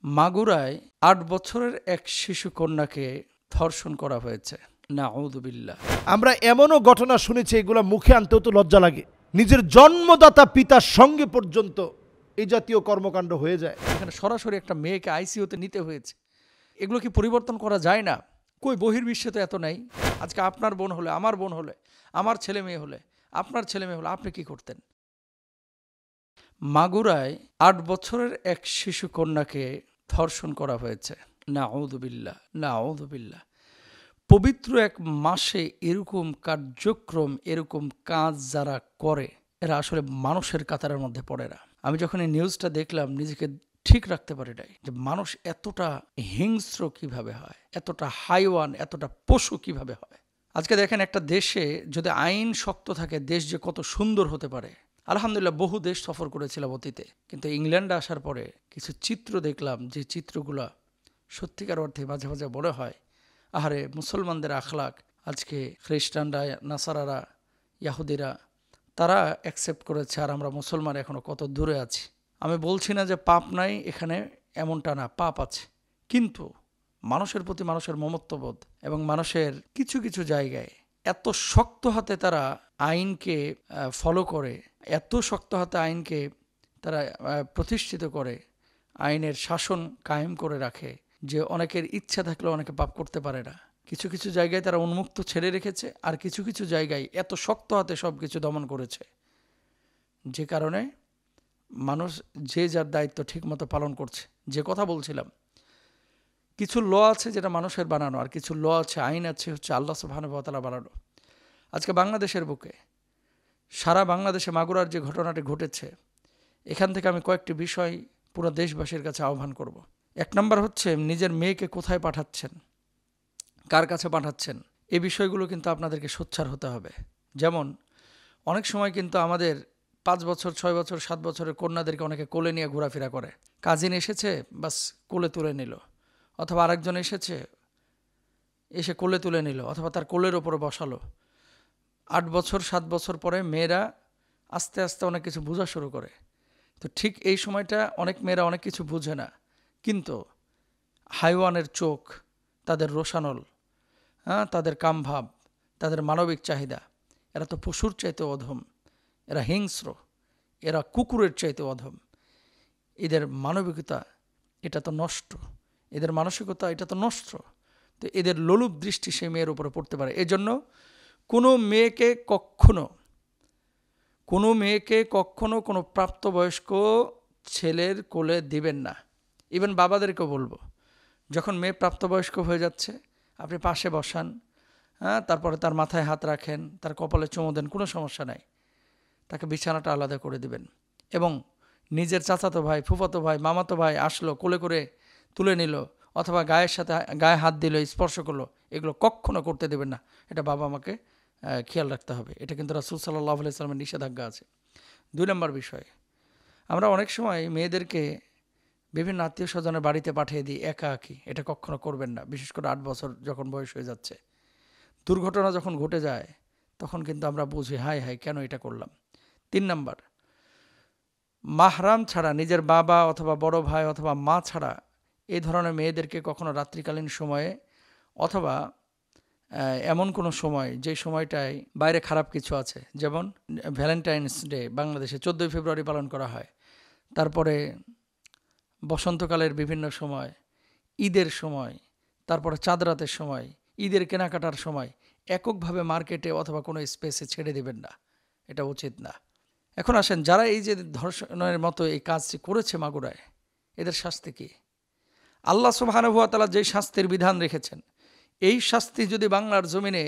মাগুরায় ৮ বছরের এক শিশু কন্যাকে ধর্ষণ করা হয়েছে। নাউযুবিল্লাহ। আমরা এমনও ঘটনা শুনেছি, এগুলো মুখে আনতেও তো লজ্জা লাগে। নিজের জন্মদাতা পিতার সঙ্গে পর্যন্ত এই জাতীয় কর্মকাণ্ড হয়ে যায়। এখানে সরাসরি একটা মেয়েকে আইসিইউতে নিতে হয়েছে। এগুলো কি পরিবর্তন করা যায় না? কই বহির্বিশ্বে তো এত নাই। আজকে আপনার বোন হলে, আমার বোন হলে, আমার ছেলে মেয়ে হলে, আপনার ছেলে মেয়ে হলে আপনি কি করতেন? মাগুরায় ৮ বছরের এক শিশু কন্যাকে ধর্ষণ করা হয়েছে। নাউযুবিল্লাহ, নাউযুবিল্লাহ। পবিত্র এক মাসে এরকম কার্যক্রম, এরকম কাজ যারা করে, এরা আসলে মানুষের কাতারের মধ্যে পড়ে না। আমি যখন এই নিউজটা দেখলাম, নিজেকে ঠিক রাখতে পারি নাই যে মানুষ এতটা হিংস্র কিভাবে হয়, এতটা হাইওয়ান, এতটা পশু কিভাবে হয়। আজকে দেখেন, একটা দেশে যদি আইন শক্ত থাকে, দেশ যে কত সুন্দর হতে পারে। আলহামদুলিল্লাহ, বহু দেশ সফর করেছিলাম অতীতে, কিন্তু ইংল্যান্ডে আসার পরে কিছু চিত্র দেখলাম, যে চিত্রগুলা সত্যিকার অর্থে মাঝে মাঝে মনে হয়, আহারে মুসলমানদের আখলাক আজকে খ্রিস্টানরা, নাসারারা, ইয়াহুদিরা তারা অ্যাকসেপ্ট করেছে, আর আমরা মুসলমান এখনও কত দূরে আছি। আমি বলছি না যে পাপ নাই এখানে, এমনটা না, পাপ আছে, কিন্তু মানুষের প্রতি মানুষের মমত্ববোধ এবং মানুষের কিছু কিছু জায়গায় এত শক্ত হাতে তারা আইনকে ফলো করে, এত শক্ত হাতে আইনকে তারা প্রতিষ্ঠিত করে, আইনের শাসন কায়েম করে রাখে, যে অনেকের ইচ্ছা থাকলেও অনেকে পাপ করতে পারে না। কিছু কিছু জায়গায় তারা উন্মুক্ত ছেড়ে রেখেছে, আর কিছু কিছু জায়গায় এত শক্ত হাতে সব কিছু দমন করেছে, যে কারণে মানুষ যে যার দায়িত্ব ঠিকমতো পালন করছে। যে কথা বলছিলাম, কিছু ল আছে যেটা মানুষের বানানো, আর কিছু ল আছে, আইন আছে হচ্ছে আল্লাহ সুবহানাহু ওয়া তাআলা বানানো। আজকে বাংলাদেশের বুকে, সারা বাংলাদেশে মাগুরার যে ঘটনাটি ঘটেছে, এখান থেকে আমি কয়েকটি বিষয় পুরো দেশবাসীর কাছে আহ্বান করব। এক নম্বর হচ্ছে, নিজের মেয়েকে কোথায় পাঠাচ্ছেন, কার কাছে পাঠাচ্ছেন, এই বিষয়গুলো কিন্তু আপনাদেরকে সোচ্চার হতে হবে। যেমন অনেক সময় কিন্তু আমাদের 5 বছর, 6 বছর, 7 বছরের কন্যাদেরকে অনেকে কোলে নিয়ে ঘোরাফেরা করে। কাজিন এসেছে, বাস কোলে তুলে নিল, অথবা আরেকজন এসেছে, এসে কোলে তুলে নিল, অথবা তার কোলের ওপরে বসালো। 8 বছর, 7 বছর পরে মেয়েরা আস্তে আস্তে অনেক কিছু বোঝা শুরু করে। তো ঠিক এই সময়টা অনেক মেয়েরা অনেক কিছু বুঝে না, কিন্তু হাইওয়ানের চোখ, তাদের রোশানল, তাদের কামভাব, তাদের মানবিক চাহিদা, এরা তো পশুর চাইতে অধম, এরা হিংস্র, এরা কুকুরের চাইতে অধম। এদের মানবিকতা এটা তো নষ্ট, এদের মানসিকতা এটা তো নষ্ট। তো এদের লোলুপ দৃষ্টি সেই মেয়ের উপরে পড়তে পারে। এজন্য কোনো মেয়েকে কখনো কোনো প্রাপ্তবয়স্ক ছেলের কোলে দিবেন না। ইভেন বাবাদেরকেও বলবো, যখন মেয়ে প্রাপ্তবয়স্ক হয়ে যাচ্ছে, আপনি পাশে বসান, তারপরে তার মাথায় হাত রাখেন, তার কপালে চুমু দেন, কোনো সমস্যা নাই। তাকে বিছানাটা আলাদা করে দিবেন। এবং নিজের চাচাতো ভাই, ফুফাতো ভাই, মামাতো ভাই আসলো, কোলে করে তুলে নিল, অথবা গায়ে হাত দিল, স্পর্শ করলো, এগুলো কখনো করতে দেবেন না। এটা বাবা মাকে খেয়াল রাখতে হবে। এটা কিন্তু রাসূল সাল্লাল্লাহু আলাইহি ওয়াসাল্লামের নিষেধাজ্ঞা আছে। 2 নম্বর বিষয়, আমরা অনেক সময় মেয়েদেরকে বিভিন্ন আত্মীয় স্বজনের বাড়িতে পাঠিয়ে দিই একাকী। এটা কখনো করবেন না, বিশেষ করে 8 বছর যখন বয়স হয়ে যাচ্ছে। দুর্ঘটনা যখন ঘটে যায়, তখন কিন্তু আমরা বুঝি, হায় হায় কেন এটা করলাম। 3 নম্বর, মাহরাম ছাড়া, নিজের বাবা অথবা বড় ভাই অথবা মা ছাড়া এই ধরনের মেয়েদেরকে কখনো রাত্রিকালীন সময়ে, অথবা এমন কোনো সময় যে সময়টায় বাইরে খারাপ কিছু আছে, যেমন ভ্যালেন্টাইন্স ডে বাংলাদেশে 14ই ফেব্রুয়ারি পালন করা হয়, তারপরে বসন্তকালের বিভিন্ন সময়, ঈদের সময়, তারপরে চাঁদ রাতের সময়, ঈদের কেনাকাটার সময় এককভাবে মার্কেটে অথবা কোনো স্পেসে ছেড়ে দেবেন না, এটা উচিত না। এখন আসেন, যারা এই যে ধর্ষণের মতো এই কাজটি করেছে মাগুরায়, এদের শাস্তি কি? আল্লাহ সুবহানাহু ওয়া তাআলা যেই শাস্তির বিধান রেখেছেন, এই শাস্তি যদি বাংলার জমিনে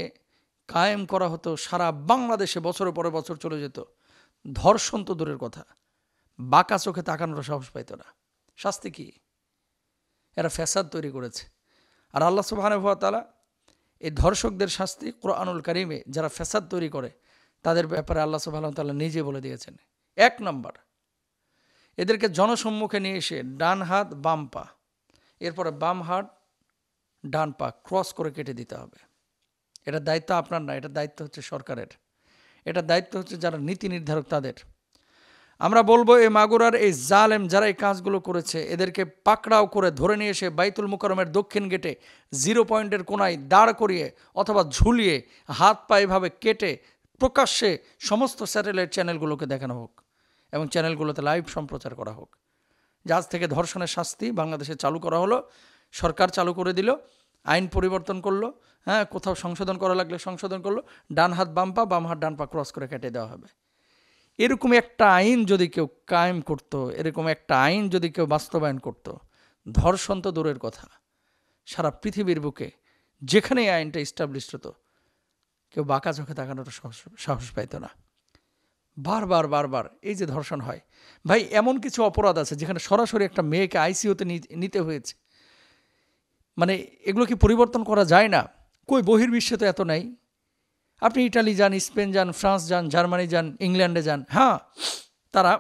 কায়েম করা হতো, সারা বাংলাদেশে বছরের পরে বছর চলে যেত, ধর্ষণ তো দূরের কথা, বাঁকা চোখে তাকানোর সাহস পাইত না। শাস্তি কি? এরা ফ্যাসাদ তৈরি করেছে। আর আল্লাহ সুবহানাহু ওয়া তাআলা এই ধর্ষকদের শাস্তি কোরআনুল কারীমে, যারা ফ্যাসাদ তৈরি করে তাদের ব্যাপারে আল্লাহ সুবহানাহু ওয়া তাআলা নিজে বলে দিয়েছেন। 1 নম্বর, এদেরকে জনসম্মুখে নিয়ে এসে ডান হাত বাম পা, এরপরে বাম হাত ডান পা ক্রস করে কেটে দিতে হবে। এটা দায়িত্ব আপনার না, এটা দায়িত্ব হচ্ছে সরকারের, এটা দায়িত্ব হচ্ছে যারা নীতি নির্ধারক তাদের। আমরা বলবো এই মাগুরার এই জালেম যারা এই কাজগুলো করেছে এদেরকে পাকড়াও করে ধরে নিয়ে এসে বাইতুল মুকাররমের দক্ষিণ গেটে 0 পয়েন্টের কোনায় দাঁড় করিয়ে অথবা ঝুলিয়ে হাত পা এভাবে কেটে প্রকাশ্যে সমস্ত স্যাটেলাইট চ্যানেলগুলোকে দেখানো হোক এবং চ্যানেলগুলোতে লাইভ সম্প্রচার করা হোক। আজ থেকে ধর্ষণের শাস্তি বাংলাদেশে চালু করা হলো, সরকার চালু করে দিল, আইন পরিবর্তন করলো, হ্যাঁ, কোথাও সংশোধন করা লাগলে সংশোধন করলো, ডান হাত বাম পা, বাম হাত ডান পা ক্রস করে কেটে দেওয়া হবে। এরকম একটা আইন যদি কেউ কায়েম করত, এরকম একটা আইন যদি কেউ বাস্তবায়ন করত, ধর্ষণ তো দূরের কথা, সারা পৃথিবীর বুকে যেখানে এই আইনটা ইস্টাবলিশ হতো কেউ বাঁকা চোখে তাকানোর সাহস পাইত না। বারবার বারবার এই যে ধর্ষণ হয়, ভাই এমন কিছু অপরাধ আছে যেখানে সরাসরি একটা মেয়েকে আইসিইউতে নিতে হয়েছে, মানে এগুলো কি পরিবর্তন করা যায় না? কই বহির্বিশ্বে তো এত নাই। আপনি ইটালি যান, স্পেন যান, ফ্রান্স যান, জার্মানি যান, ইংল্যান্ডে যান, হ্যাঁ, তারা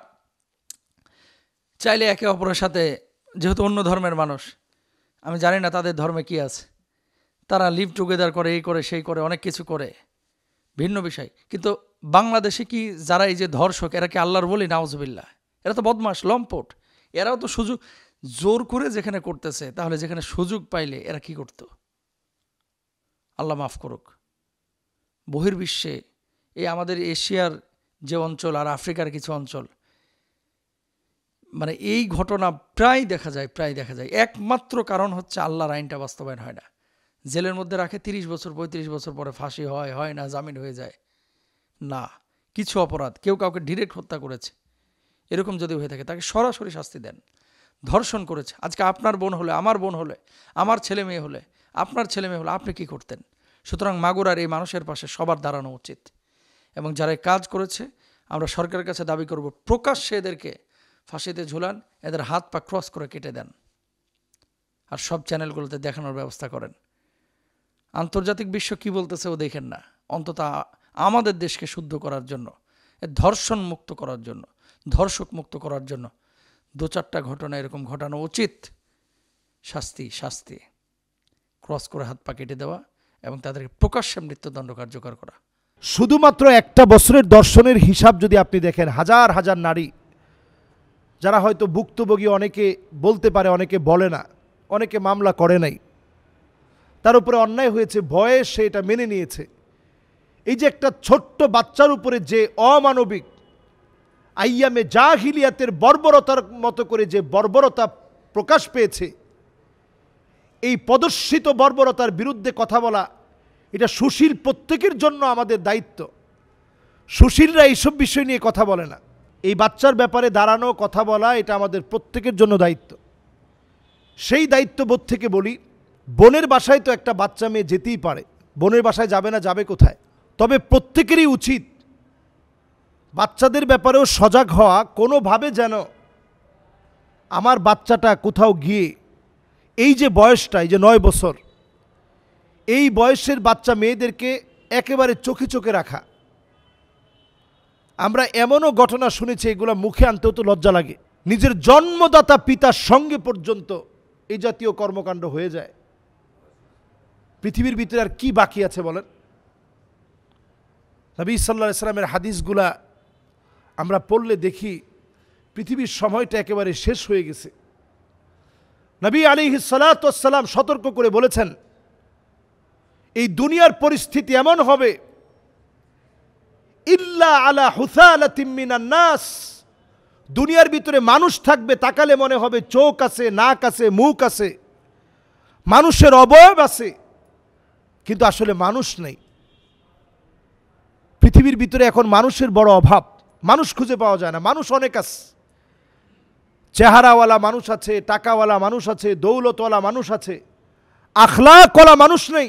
চাইলে একে অপরের সাথে, যেহেতু অন্য ধর্মের মানুষ, আমি জানি না তাদের ধর্মে কি আছে, তারা লিভ টুগেদার করে, এই করে সেই করে, অনেক কিছু করে, ভিন্ন বিষয়। কিন্তু বাংলাদেশে কি যারা এই যে ধর্ষক, এরা কি আল্লাহর বলি? নাউজুবিল্লাহ, এরা তো বদমাশ, লম্পট। এরাও তো সুযোগ জোর করে যেখানে করতেছে, তাহলে যেখানে সুযোগ পাইলে এরা কি করত? আল্লাহ মাফ করুক। বহির্বিশ্বে এই আমাদের এশিয়ার যে অঞ্চল আর আফ্রিকার কিছু অঞ্চল, মানে এই ঘটনা প্রায় দেখা যায়। একমাত্র কারণ হচ্ছে আল্লাহর আইনটা বাস্তবায়ন হয় না। জেলের মধ্যে রাখে 30 বছর 35 বছর পরে ফাঁসি হয় না, জামিন হয়ে যায় না। কিছু অপরাধ, কেউ কাউকে ডিরেক্ট হত্যা করেছে, এরকম যদি হয়ে থাকে তাকে সরাসরি শাস্তি দেন। ধর্ষণ করেছে, আজকে আপনার বোন হলে, আমার বোন হলে, আমার ছেলে মেয়ে হলে, আপনার ছেলে মেয়ে হলে, আপনি কি করতেন? সুতরাং মাগুরার এই মানুষের পাশে সবার দাঁড়ানো উচিত। এবং যারা কাজ করেছে আমরা সরকারের কাছে দাবি করব, প্রকাশ্যে এদেরকে ফাঁসিতে ঝুলান, এদের হাত পা ক্রস করে কেটে দেন, আর সব চ্যানেলগুলোতে দেখানোর ব্যবস্থা করেন। আন্তর্জাতিক বিশ্ব কি বলতেছে ও দেখেন না, অন্তত আমাদের দেশকে শুদ্ধ করার জন্য, ধর্ষণ মুক্ত করার জন্য, ধর্ষক মুক্ত করার জন্য 2-4টা ঘটনা এরকম ঘটানো উচিত। শাস্তি, ক্রস করে হাত পা কেটে দেওয়া এবং তাদেরকে প্রকাশ্যে মৃত্যুদণ্ড কার্যকর করা। শুধুমাত্র একটা বছরের দর্শনের হিসাব যদি আপনি দেখেন, হাজার হাজার নারী যারা হয়তো ভুক্তভোগী, অনেকে বলতে পারে, অনেকে বলে না, অনেকে মামলা করে নাই, তার উপরে অন্যায় হয়েছে, ভয়ে সে এটা মেনে নিয়েছে। এই যে একটা ছোট্ট বাচ্চার উপরে যে অমানবিক আইয়ামে জাহিলিয়াতের বর্বরতার মতো করে যে বর্বরতা প্রকাশ পেয়েছে, এই প্রদর্শিত বর্বরতার বিরুদ্ধে কথা বলা, এটা সুশীল প্রত্যেকের জন্য আমাদের দায়িত্ব। সুশীলরা এইসব বিষয় নিয়ে কথা বলে না, এই বাচ্চার ব্যাপারে দাঁড়ানো, কথা বলা, এটা আমাদের প্রত্যেকের জন্য দায়িত্ব। সেই দায়িত্ববোধ থেকে বলি, বোনের বাসায় তো একটা বাচ্চা মেয়ে যেতেই পারে, বোনের বাসায় যাবে না, যাবে কোথায়? তবে প্রত্যেকেরই উচিত বাচ্চাদের ব্যাপারেও সজাগ হওয়া, কোনোভাবে যেন আমার বাচ্চাটা কোথাও গিয়ে, এই যে বয়সটা, এই যে 9 বছর, এই বয়সের বাচ্চা মেয়েদেরকে একেবারে চোখে চোখে রাখা। আমরা এমনও ঘটনা শুনেছি, এগুলো মুখে আনতেও তো লজ্জা লাগে, নিজের জন্মদাতা পিতার সঙ্গে পর্যন্ত এই জাতীয় কর্মকাণ্ড হয়ে যায়। পৃথিবীর ভিতরে আর কি বাকি আছে বলেন? নবী সাল্লাল্লাহু আলাইহি ওয়াসাল্লামের হাদিসগুলা আমরা পড়লে দেখি পৃথিবীর সময়টা একেবারে শেষ হয়ে গেছে। নবী আলাইহিস সালাতু ওয়াস সালাম সতর্ক করে বলেছেন, এই দুনিয়ার পরিস্থিতি এমন হবে, ইল্লা আলা হুসালাতিম মিনান নাস, দুনিয়ার ভিতরে মানুষ থাকবে, তাকালে মনে হবে চোখ আছে, নাক আছে, মুখ আছে, মানুষের অবয়ব আছে, কিন্তু আসলে মানুষ নেই। পৃথিবীর ভিতরে এখন মানুষের বড় অভাব, মানুষ খুঁজে পাওয়া যায় না। মানুষ অনেক আছে, চেহারাওয়ালা মানুষ আছে, টাকাওয়ালা মানুষ আছে, দৌলতওয়ালা মানুষ আছে, আখলাকওয়ালা মানুষ নেই।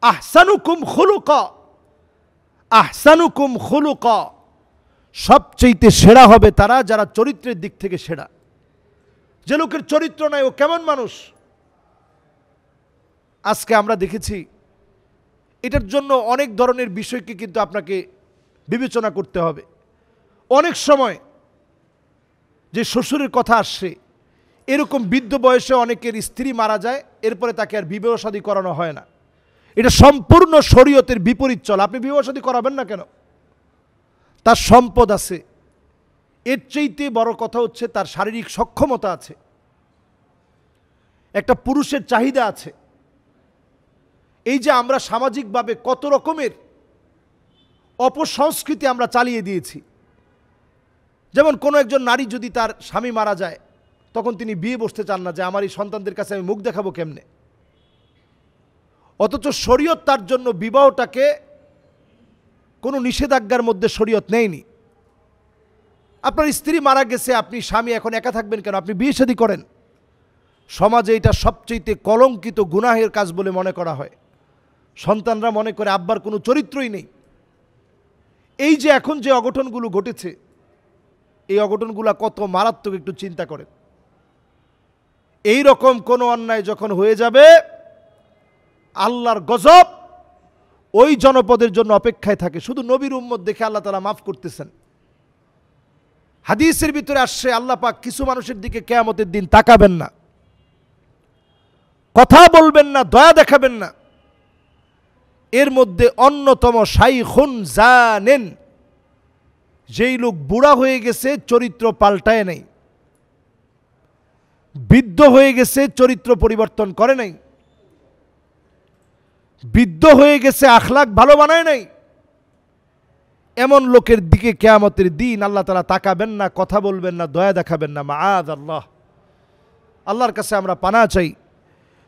আহসানুকুম খুলুকা, সবচেয়ে সেরা হবে তারা যারা চরিত্রের দিক থেকে সেরা। যে লোকের চরিত্র নাই, ও কেমন মানুষ? আজকে আমরা দেখেছি, এটার জন্য অনেক ধরনের বিষয়কে কিন্তু আপনাকে বিবেচনা করতে হবে। অনেক সময় যে শ্বশুরের কথা আসছে, এরকম বৃদ্ধ বয়সে অনেকের স্ত্রী মারা যায়, এরপরে তাকে আর বিবাহ শাদী করানো হয় না। এটা সম্পূর্ণ শরীয়তের বিপরীত চল। আপনি বিবাহ শাদী করাবেন না কেন? তার সম্পদ আছে, এর চাইতে বড় কথা হচ্ছে তার শারীরিক সক্ষমতা আছে, একটা পুরুষের চাহিদা আছে। এই যে আমরা সামাজিকভাবে কত রকমের অপসংস্কৃতি আমরা চালিয়ে দিয়েছি। যেমন কোনো একজন নারী যদি তার স্বামী মারা যায়, তখন তিনি বিয়ে বসতে চান না, যে আমার এই সন্তানদের কাছে আমি মুখ দেখাবো কেমনে। অথচ শরীয়ত তার জন্য বিবাহটাকে কোনো নিষেধাজ্ঞার মধ্যে শরীয়ত নেয়নি। আপনার স্ত্রী মারা গেছে, আপনি স্বামী এখন একা থাকবেন কেন? আপনি বিয়ে শাদী করেন। সমাজে এটা সবচেয়ে কলঙ্কিত গুনাহের কাজ বলে মনে করা হয়। সন্তানরা মনে করে আব্বার কোনো চরিত্রই নেই। এই যে এখন যে অঘটনগুলো ঘটেছে, এই অঘটনগুলো কত মারাত্মক একটু চিন্তা করেন। এই রকম কোনো অন্যায় যখন হয়ে যাবে, আল্লাহর গজব ওই জনপদের জন্য অপেক্ষায় থাকে। শুধু নবীর উম্মত দেখে আল্লাহ তাআলা মাফ করতেছেন। হাদিসের ভিতরে আসছে, আল্লাহ পাক কিছু মানুষের দিকে কিয়ামতের দিন তাকাবেন না, কথা বলবেন না, দয়া দেখাবেন না। এর মধ্যে অন্যতম শাইখুন জানেন, যেই লোক বুড়া হয়ে গেছে, চরিত্র পাল্টায় নাই, বৃদ্ধ হয়ে গেছে, চরিত্র পরিবর্তন করে নাই, বৃদ্ধ হয়ে গেছে, আখলাক ভালো বানায় নাই, এমন লোকের দিকে কিয়ামতের দিন আল্লাহ তাআলা তাকাবেন না, কথা বলবেন না, দয়া দেখাবেন না। মাআযাল্লাহ, আল্লাহর কাছে আমরা পানা চাই।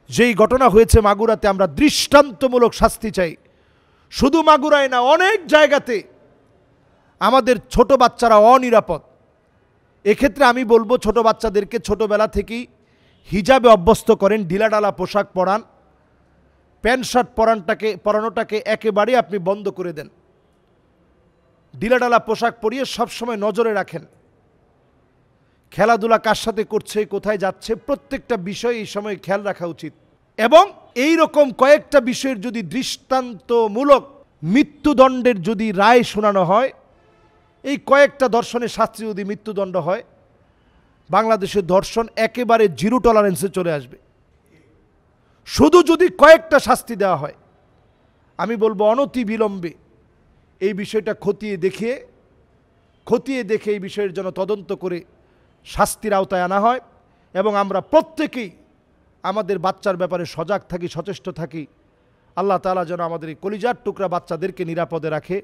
যেই ঘটনা হয়েছে মাগুরাতে, আমরা দৃষ্টান্তমূলক শাস্তি চাই। শুধু মাগুরায় না, অনেক জায়গাতে আমাদের ছোট বাচ্চারা অনিরাপদ। এক্ষেত্রে আমি বলবো, ছোট বাচ্চাদেরকে ছোটবেলা থেকেই হিজাবে অভ্যস্ত করেন, ঢিলাঢালা পোশাক পরান, প্যান্ট শার্ট পরানোটাকে একেবারে আপনি বন্ধ করে দেন। ঢিলাঢালা পোশাক পরিয়ে সবসময় নজরে রাখেন। খেলাধুলা কার সাথে করছে, কোথায় যাচ্ছে, প্রত্যেকটা বিষয় এই সময় খেয়াল রাখা উচিত। এবং এই রকম কয়েকটা বিষয়ের যদি দৃষ্টান্তমূলক মৃত্যুদণ্ডের যদি রায় শোনানো হয়, এই কয়েকটা ধর্ষণের শাস্তি যদি মৃত্যুদণ্ড হয়, বাংলাদেশের ধর্ষণ একেবারে জিরো টলারেন্সে চলে আসবে। শুধু যদি কয়েকটা শাস্তি দেওয়া হয়, আমি বলবো অনতি বিলম্বে এই বিষয়টা খতিয়ে দেখে এই বিষয়ের জন্য তদন্ত করে শাস্তির আওতায় আনা হয়, এবং আমরা প্রত্যেকেই আমাদের বাচ্চার ব্যাপারে সজাগ থাকি, সচেষ্ট থাকি। আল্লাহ তাআলা যেন আমাদের এই কলিজার টুকরা বাচ্চাদেরকে নিরাপদে রাখে।